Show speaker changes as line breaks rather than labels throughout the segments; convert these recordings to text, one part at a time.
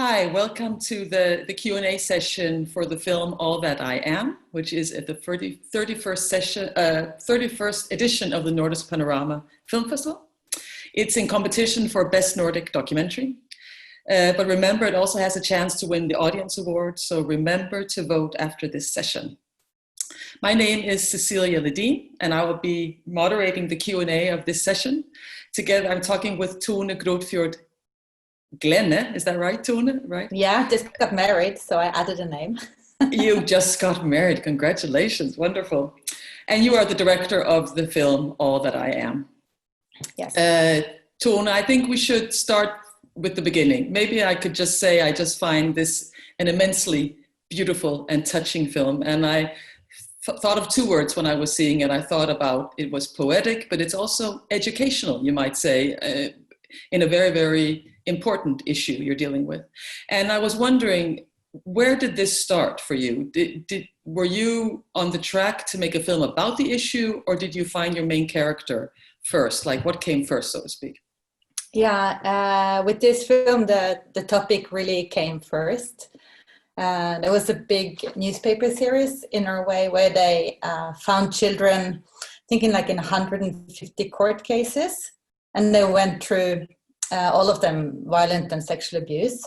Hi, welcome to the Q&A session for the film All That I Am, which is at the 31st edition of the Nordisk Panorama Film Festival. It's in competition for Best Nordic Documentary. But remember, it also has a chance to win the Audience Award, so remember to vote after this session. My name is Cecilia Lidin, and I will be moderating the Q&A of this session. Together, I'm talking with Tone Grøttjord-Glenne. Is that right, Tone? Right?
Yeah, just got married, so I added a name.
You just got married. Congratulations. Wonderful. And you are the director of the film All That I Am.
Yes.
Tone, I think we should start with the beginning. Maybe I could just say I just find this an immensely beautiful and touching film. And I thought of two words when I was seeing it. I thought about it was poetic, but it's also educational, you might say, in a very, very important issue you're dealing with. And I was wondering, where did this start for you? Were you on the track to make a film about the issue, or did you find your main character first? Like, what came first, so to speak?
Yeah, with this film, the topic really came first. There was a big newspaper series in Norway where they found children, thinking like in 150 court cases, and they went through all of them violent and sexual abuse.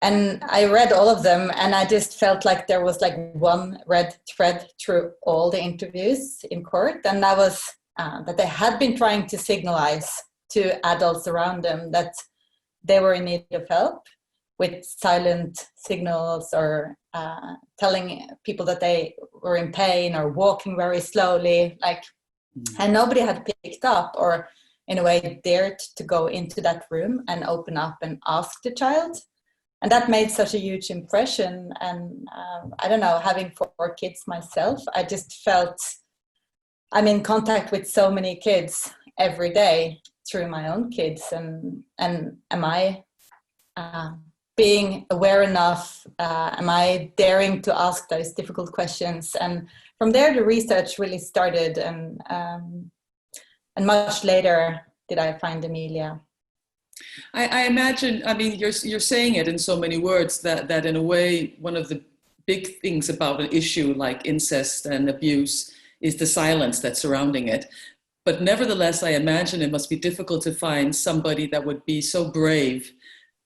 And I read all of them, and I just felt like there was like one red thread through all the interviews in court, and that was that they had been trying to signalize to adults around them that they were in need of help, with silent signals or telling people that they were in pain or walking very slowly, and nobody had picked up or in a way dared to go into that room and open up and ask the child. And that made such a huge impression. And I don't know, having 4 kids myself, I just felt I'm in contact with so many kids every day through my own kids. And am I being aware enough? Am I daring to ask those difficult questions? And from there, the research really started. And much later did I find Emilia.
I imagine, I mean, you're saying it in so many words that in a way, one of the big things about an issue like incest and abuse is the silence that's surrounding it. But nevertheless, I imagine it must be difficult to find somebody that would be so brave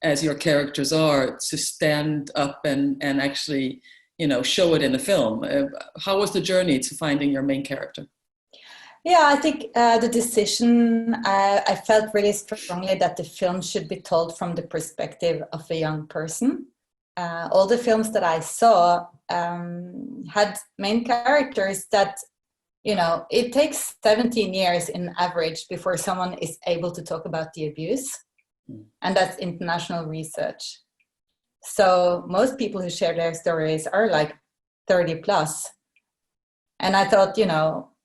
as your characters are to stand up and actually, show it in a film. How was the journey to finding your main character?
Yeah, I think the decision, I felt really strongly that the film should be told from the perspective of a young person. All the films that I saw had main characters that, it takes 17 years in average before someone is able to talk about the abuse. And that's international research. So most people who share their stories are like 30 plus. And I thought,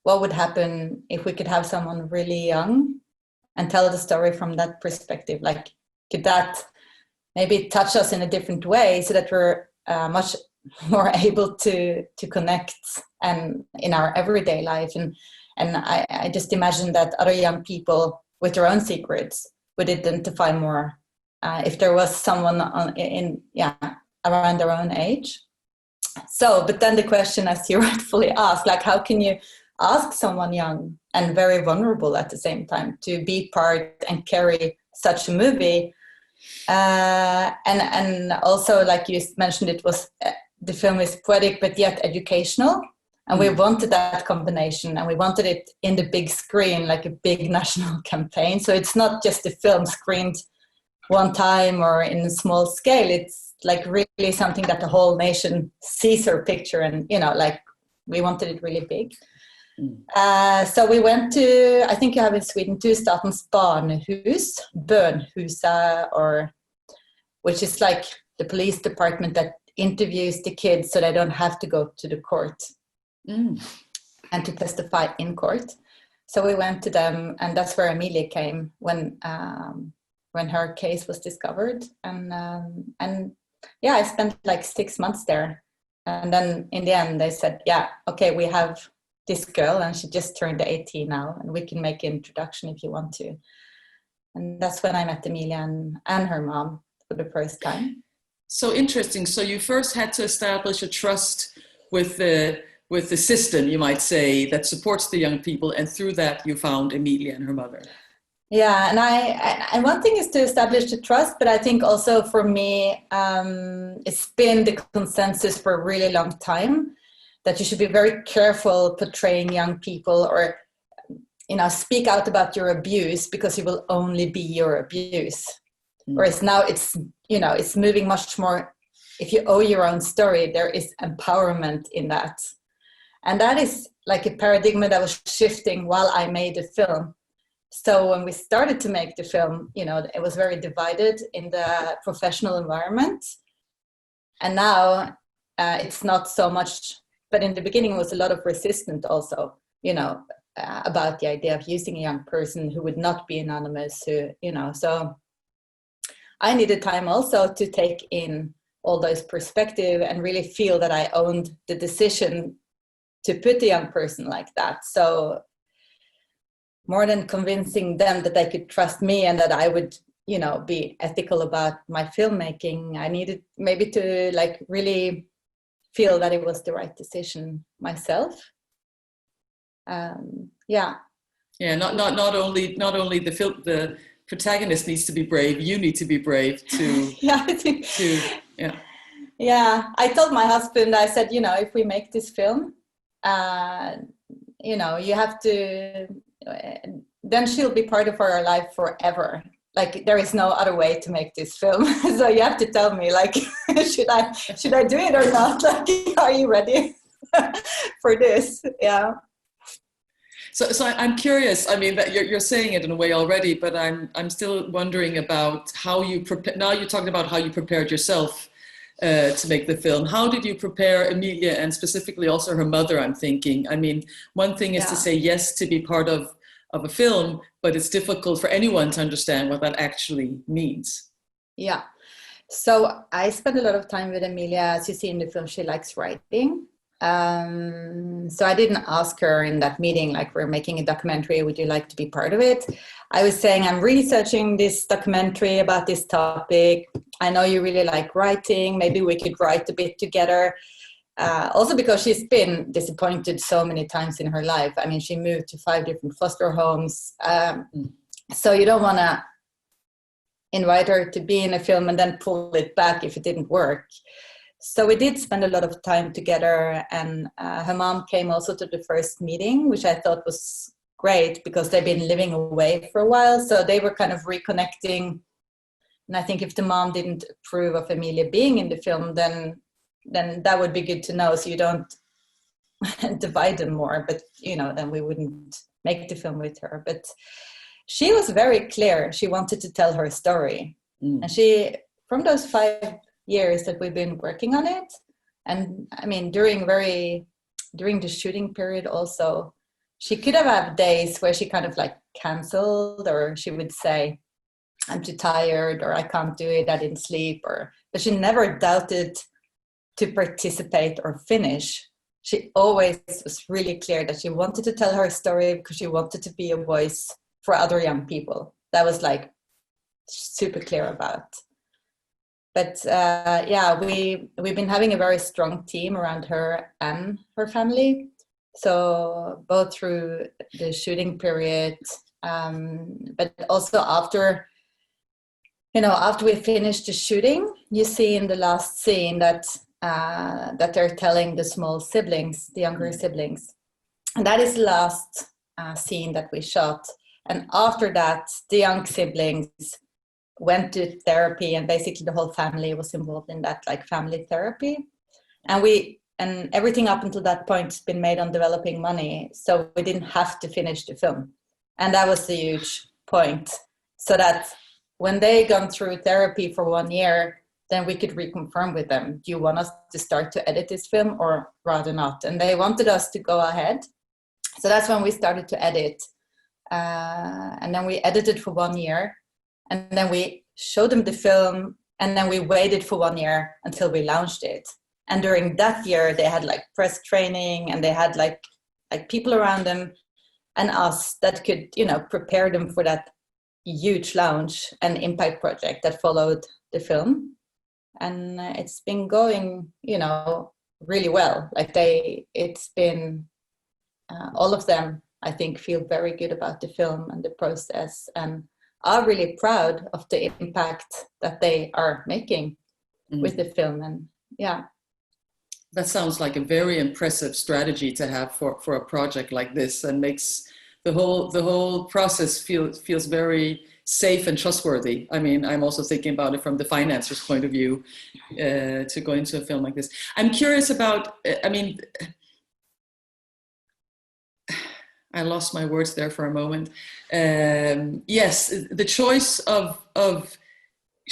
what would happen if we could have someone really young and tell the story from that perspective? Like, could that maybe touch us in a different way so that we're much more able to connect and in our everyday life? And I just imagine that other young people with their own secrets would identify more if there was someone around their own age. So, but then the question, as you rightfully asked, like, how can you ask someone young and very vulnerable at the same time to be part and carry such a movie? And also, like you mentioned, it was the film is poetic but yet educational, and we wanted that combination, and we wanted it in the big screen, like a big national campaign. So it's not just a film screened one time or in a small scale. It's like really something that the whole nation sees her picture, and we wanted it really big. So we went to, I think you have in Sweden too, Statens Barnehus, Bönhusa, which is like the police department that interviews the kids so they don't have to go to the court and to testify in court. So we went to them, and that's where Emilia came when her case was discovered. And I spent like 6 months there. And then in the end they said, yeah, okay, we have this girl and she just turned 18 now, and we can make an introduction if you want to. And that's when I met Emilia and her mom. for the first time.
So interesting. So you first had to establish a trust with the system, you might say, that supports the young people, and through that you found Emilia and her mother.
Yeah, and one thing is to establish the trust, but I think also for me, it's been the consensus for a really long time that you should be very careful portraying young people or, speak out about your abuse, because it will only be your abuse. Whereas now it's moving much more. If you owe your own story, there is empowerment in that. And that is like a paradigm that was shifting while I made the film. So when we started to make the film, it was very divided in the professional environment. And now it's not so much, but in the beginning it was a lot of resistance also, about the idea of using a young person who would not be anonymous, so I needed time also to take in all those perspectives and really feel that I owned the decision to put a young person like that. So more than convincing them that they could trust me and that I would, be ethical about my filmmaking, I needed maybe to really feel that it was the right decision myself. Yeah.
Not only the protagonist needs to be brave, you need to be brave to.
Yeah, I think. Yeah, I told my husband, I said, if we make this film, you have to. Then she'll be part of our life forever. There is no other way to make this film. So you have to tell me, should I do it or not? Are you ready for this? Yeah.
So I'm curious. I mean, that you're saying it in a way already, but I'm still wondering about how you prepare. Now you're talking about how you prepared yourself to make the film. How did you prepare Emilia, and specifically also her mother? I'm thinking. I mean, one thing is to say yes to be part of a film, but it's difficult for anyone to understand what that actually means.
Yeah. So I spent a lot of time with Emilia. As you see in the film, she likes writing. So I didn't ask her in that meeting, we're making a documentary, would you like to be part of it? I was saying, I'm researching this documentary about this topic. I know you really like writing. Maybe we could write a bit together. Also because she's been disappointed so many times in her life. I mean, she moved to 5 different foster homes. So you don't want to invite her to be in a film and then pull it back if it didn't work. So we did spend a lot of time together, and her mom came also to the first meeting, which I thought was great because they've been living away for a while. So they were kind of reconnecting. And I think if the mom didn't approve of Emilia being in the film, then that would be good to know. So you don't divide them more, but, then we wouldn't make the film with her. But she was very clear. She wanted to tell her story. And she, from those 5 years that we've been working on it, and I mean during the shooting period also, she could have had days where she kind of canceled, or she would say, I'm too tired, or I can't do it, I didn't sleep, but she never doubted to participate or finish. She always was really clear that she wanted to tell her story because she wanted to be a voice for other young people. That was super clear about. But we've been having a very strong team around her and her family. So both through the shooting period, but also after we finished the shooting, you see in the last scene that they're telling the small siblings, the younger siblings. And that is the last scene that we shot. And after that, the young siblings went to therapy, and basically the whole family was involved in that, family therapy. And everything up until that point has been made on developing money, so we didn't have to finish the film. And that was a huge point, so that when they gone through therapy for 1 year, then we could reconfirm with them, do you want us to start to edit this film or rather not? And they wanted us to go ahead. So that's when we started to edit. And then we edited for 1 year. And then we showed them the film, and then we waited for 1 year until we launched it. And during that year, they had press training, and they had people around them and us that could, prepare them for that huge launch and impact project that followed the film, and it's been going, really well. Like it's been all of them, I think, feel very good about the film and the process, and are really proud of the impact that they are making with the film. And yeah.
That sounds like a very impressive strategy to have for a project like this, and makes the whole process feels very safe and trustworthy. I mean, I'm also thinking about it from the financer's point of view, to go into a film like this. I'm curious about, I lost my words there for a moment. Yes, the choice of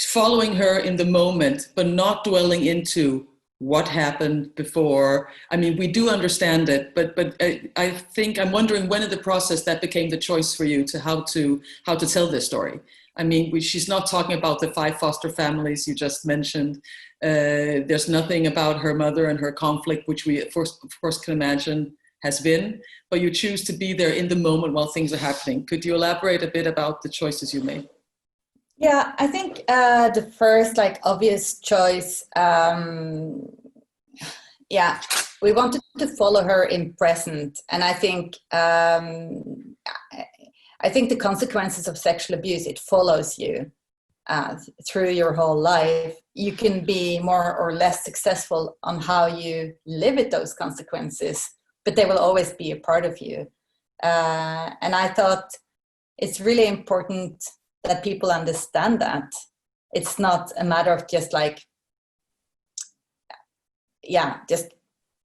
following her in the moment, but not dwelling into what happened before. I mean, we do understand it, but I think I'm wondering when in the process that became the choice for you to how to tell this story. I mean, she's not talking about the 5 foster families you just mentioned. There's nothing about her mother and her conflict, which we of course can imagine has been, but you choose to be there in the moment while things are happening. Could you elaborate a bit about the choices you made?
Yeah, I think the first obvious choice, we wanted to follow her in present, and I think the consequences of sexual abuse, it follows you through your whole life. You can be more or less successful on how you live with those consequences, but they will always be a part of you. And I thought it's really important that people understand that it's not a matter of just just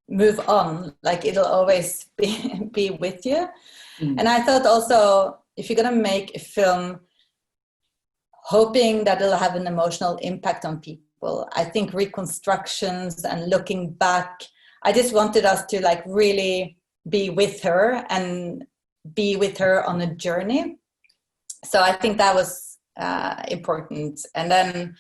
move on. It'll always be with you. And I thought also, if you're gonna make a film hoping that it'll have an emotional impact on people, I think reconstructions and looking back, I just wanted us to really be with her and be with her on a journey. So I think that was important. And then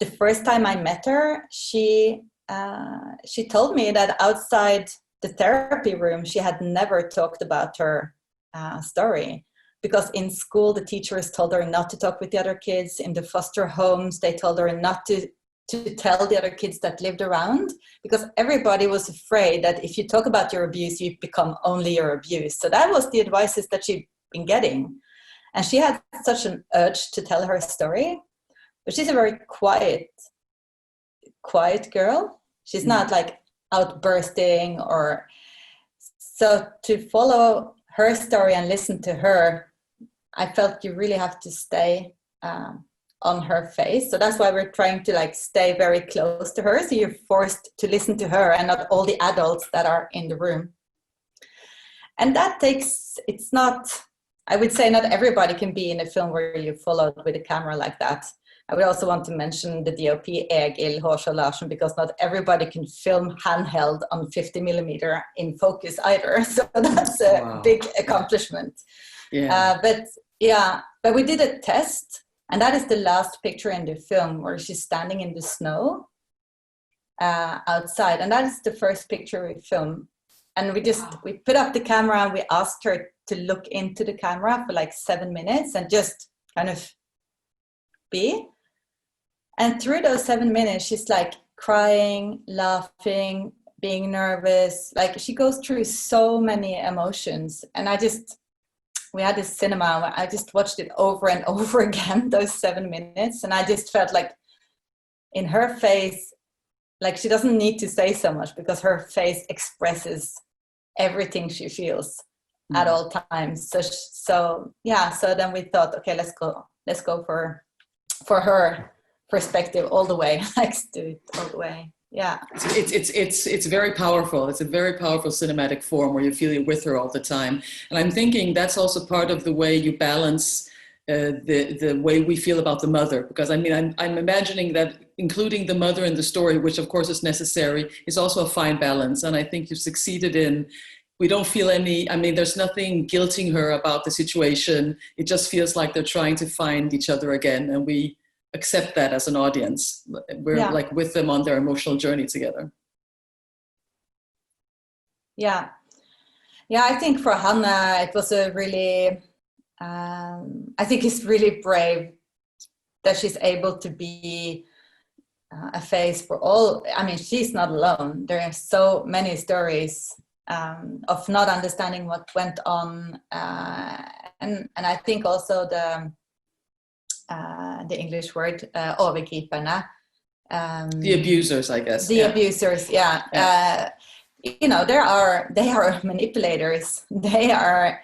the first time I met her, she told me that outside the therapy room, she had never talked about her story, because in school the teachers told her not to talk with the other kids. In the foster homes, they told her not to tell the other kids that lived around, because everybody was afraid that if you talk about your abuse, you become only your abuse. So that was the advices that she'd been getting. And she had such an urge to tell her story, but she's a very quiet girl. She's not outbursting or so. To follow her story and listen to her, I felt you really have to stay on her face. So that's why we're trying to stay very close to her. So you're forced to listen to her and not all the adults that are in the room. And that it's not, I would say not everybody can be in a film where you followed with a camera like that. I would also want to mention the DOP Egil Hårså Larsen, because not everybody can film handheld on 50 millimeter in focus either. So that's a big accomplishment.
Yeah.
But we did a test, and that is the last picture in the film where she's standing in the snow outside. And that is the first picture we filmed. And we put up the camera and we asked her to look into the camera for 7 minutes and just kind of be. And through those 7 minutes, she's crying, laughing, being nervous. She goes through so many emotions. And we had this cinema where I just watched it over and over again, those 7 minutes. And I just felt in her face, she doesn't need to say so much, because her face expresses everything she feels at all times. So then we thought, okay, let's go for her perspective all the way. Let's do it all the way. Yeah,
it's very powerful. It's a very powerful cinematic form where you feel you're with her all the time. And I'm thinking that's also part of the way you balance the way we feel about the mother, because I mean I'm imagining that including the mother in the story, which of course is necessary, is also a fine balance. And I think you've succeeded in. We don't feel there's nothing guilting her about the situation. It just feels like they're trying to find each other again, and we accept that as an audience. We're with them on their emotional journey together.
Yeah, I think for Hannah, it was a really, I think it's really brave that she's able to be a face for all. I mean, she's not alone. There are so many stories of not understanding what went on, and I think also the English word overgriperne.
The abusers, I guess.
The abusers, yeah. You know, they are manipulators. They are,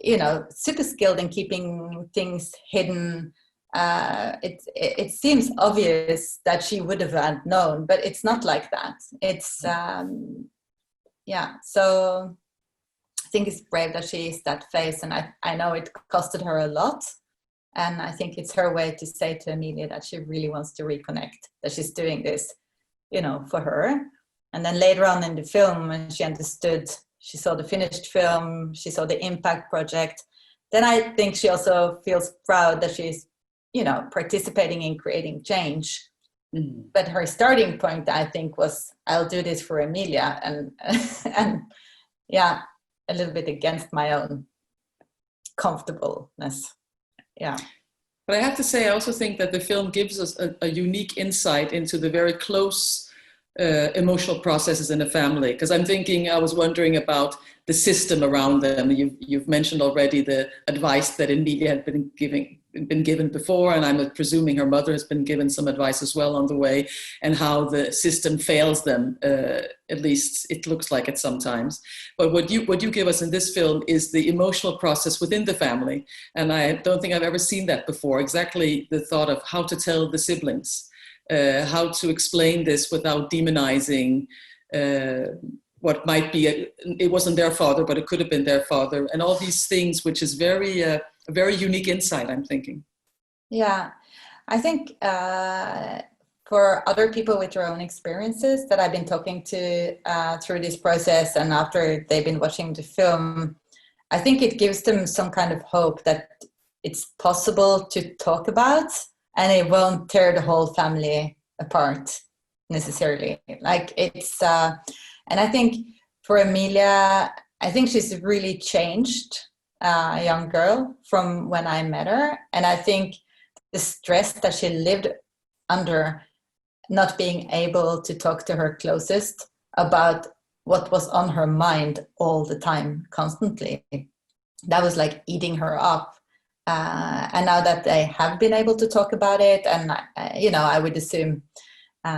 you know, super skilled in keeping things hidden. It seems obvious that she would have known, but it's not like that. It's so I think it's brave that she is that face, and I know it costed her a lot, and I think it's her way to say to Emilia that she really wants to reconnect, that she's doing this, you know, for her. And then later on in the film, when she understood, she saw the finished film, she saw the impact project, then I think she also feels proud that she's, you know, participating in creating change. Mm-hmm. But her starting point, I think, was, I'll do this for Emilia, and yeah, a little bit against my own comfortableness. Yeah.
But I have to say, I also think that the film gives us a unique insight into the very close emotional processes in a family. Because I was wondering about the system around them. You've mentioned already the advice that Emilia had been given before, and I'm presuming her mother has been given some advice as well on the way, and how the system fails them. At least it looks like it sometimes. But what you give us in this film is the emotional process within the family, and I don't think I've ever seen that before. Exactly the thought of how to tell the siblings, how to explain this without demonizing what might be it wasn't their father, but it could have been their father, and all these things, which is a very unique insight, I'm thinking.
Yeah, I think for other people with their own experiences that I've been talking to through this process, and after they've been watching the film, I think it gives them some kind of hope that it's possible to talk about, and it won't tear the whole family apart necessarily. Like it's, and I think for Emilia, I think she's really changed, a young girl from when I met her. And I think the stress that she lived under, not being able to talk to her closest about what was on her mind all the time, constantly, that was like eating her up. And now that they have been able to talk about it, and you know, I would assume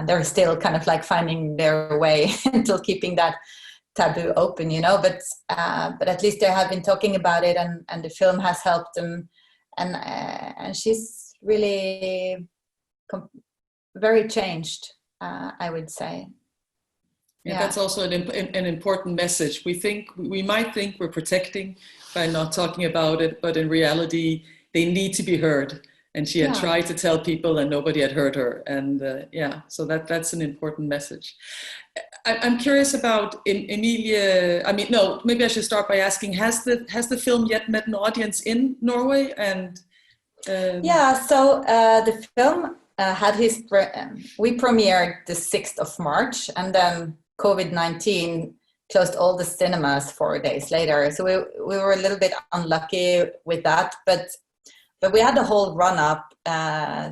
they're still kind of like finding their way until keeping that taboo open, you know. But at least they have been talking about it, and the film has helped them. And she's really very changed, I would say.
Yeah, that's also an important message. We might think we're protecting by not talking about it, but in reality, they need to be heard. And she had tried to tell people, and nobody had heard her. And so that's an important message. I'm curious about Emilia. I mean, no, maybe I should start by asking: has the film yet met an audience in Norway? And
so the film had we premiered the 6th of March, and then COVID-19 closed all the cinemas 4 days later. So we were a little bit unlucky with that, but we had the whole run up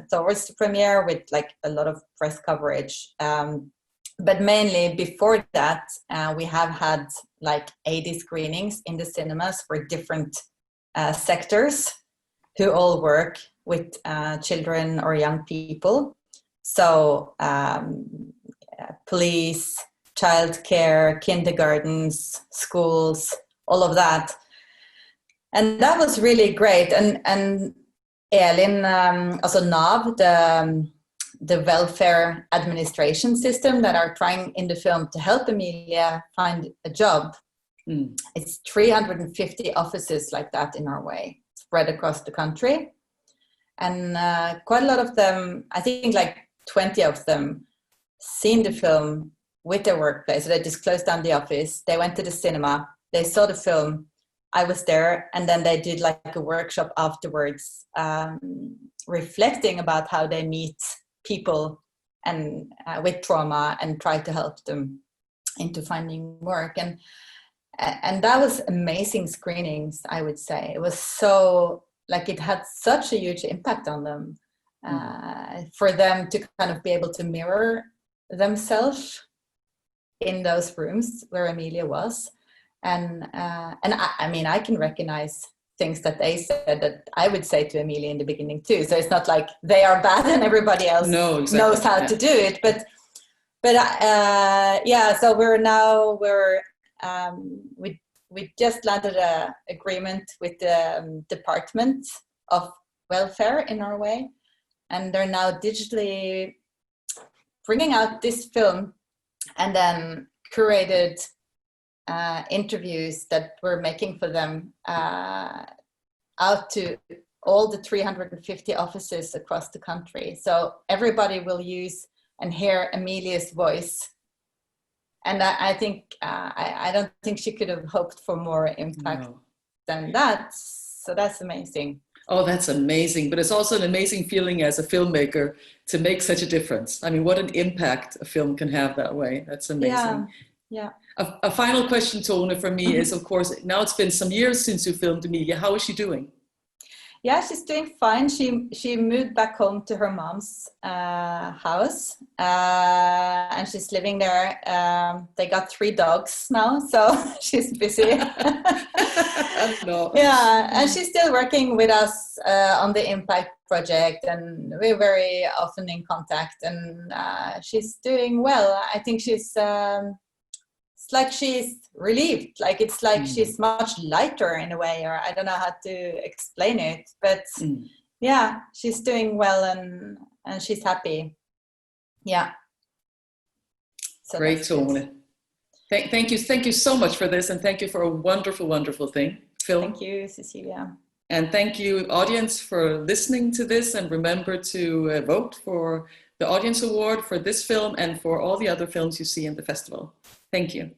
towards the premiere with like a lot of press coverage. But mainly before that, we have had like 80 screenings in the cinemas for different sectors who all work with children or young people. So police, childcare, kindergartens, schools, all of that. And that was really great. And Elin, also NAV, the welfare administration system that are trying in the film to help Emilia find a job. It's 350 offices like that in Norway, spread across the country. And quite a lot of them, I think like 20 of them, seen the film with their workplace. So they just closed down the office. They went to the cinema. They saw the film. I was there. And then they did like a workshop afterwards, reflecting about how they meet people and with trauma and try to help them into finding work. And that was amazing screenings, I would say. It was so, like, it had such a huge impact on them. for them to kind of be able to mirror themselves in those rooms where Emilia was. And I mean, I can recognize things that they said that I would say to Emilia in the beginning too. So it's not like they are bad and everybody else knows how to do it. But so we just landed an agreement with the Department of Welfare in Norway, and they're now digitally bringing out this film and then curated interviews that we're making for them out to all the 350 offices across the country. So everybody will use and hear Emilia's voice. And I think, I don't think she could have hoped for more impact than that. So that's amazing.
Oh, that's amazing. But it's also an amazing feeling as a filmmaker to make such a difference. I mean, what an impact a film can have that way. That's amazing.
Yeah.
A final question, Tone, from me is, of course, now it's been some years since you filmed Emilia. How is she doing?
Yeah, she's doing fine. She moved back home to her mom's house, and she's living there. They got 3 dogs now, so she's busy.
No.
Yeah, and she's still working with us on the Impact project, and we're very often in contact. And she's doing well. I think she's. It's like she's relieved, like it's like she's much lighter in a way, or I don't know how to explain it, but yeah, she's doing well and she's happy. Yeah.
So great, Tone. Thank you so much for this, and thank you for a wonderful film.
Thank you, Cecilia.
And thank you, audience, for listening to this, and remember to vote for the Audience Award for this film and for all the other films you see in the festival. Thank you.